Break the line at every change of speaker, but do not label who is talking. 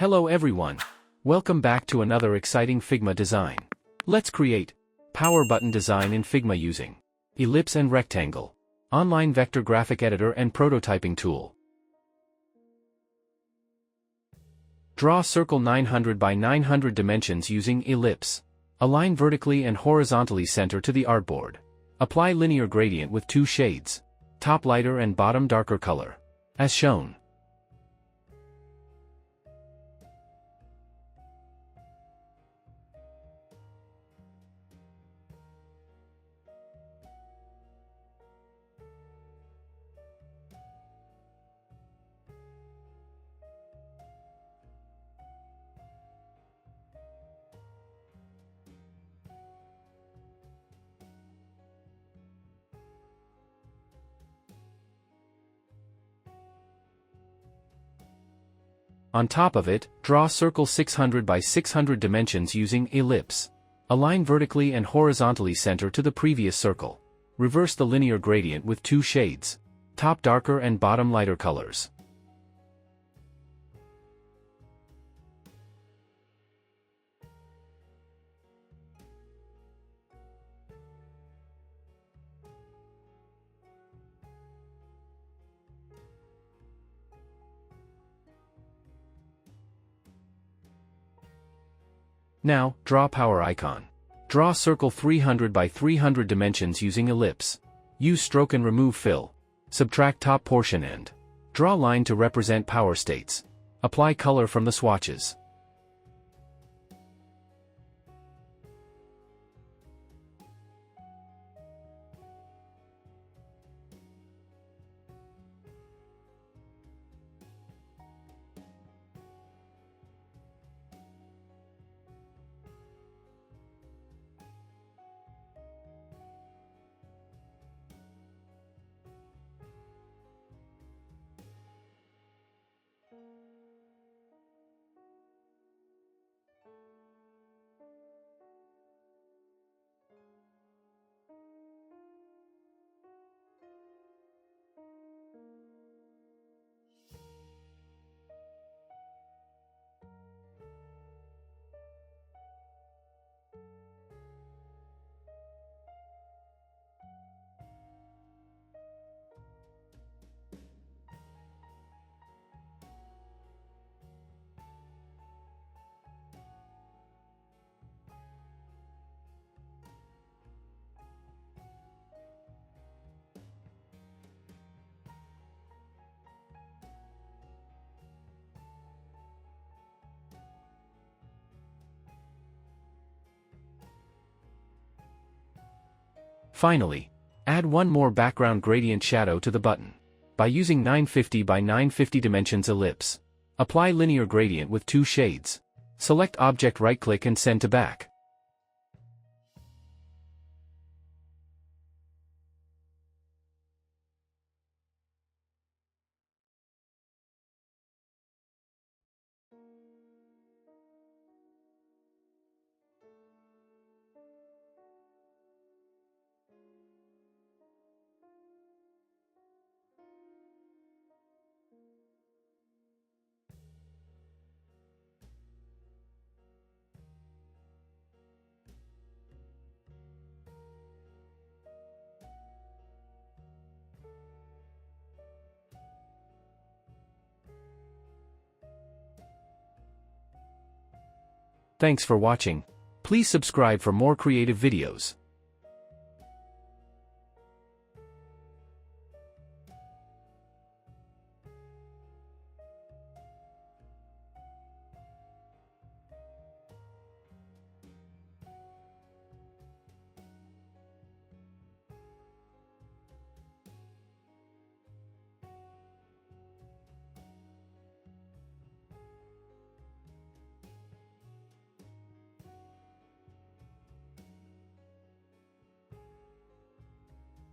Hello everyone. Welcome back to another exciting Figma design. Let's create power button design in Figma using Ellipse and Rectangle, online vector graphic editor and prototyping tool. Draw circle 900 by 900 dimensions using Ellipse. Align vertically and horizontally center to the artboard. Apply linear gradient with 2 shades, top lighter and bottom darker color, as shown. On top of it, draw circle 600 by 600 dimensions using Ellipse. Align vertically and horizontally center to the previous circle. Reverse the linear gradient with 2 shades, top darker and bottom lighter colors. Now, draw power icon. Draw circle 300 by 300 dimensions using Ellipse. Use stroke and remove fill. Subtract top portion and draw line to represent power states. Apply color from the swatches. Finally, add one more background gradient shadow to the button. By using 950 by 950 dimensions ellipse. Apply linear gradient with 2 shades. Select object, right-click and send to back. Thanks for watching. Please subscribe for more creative videos.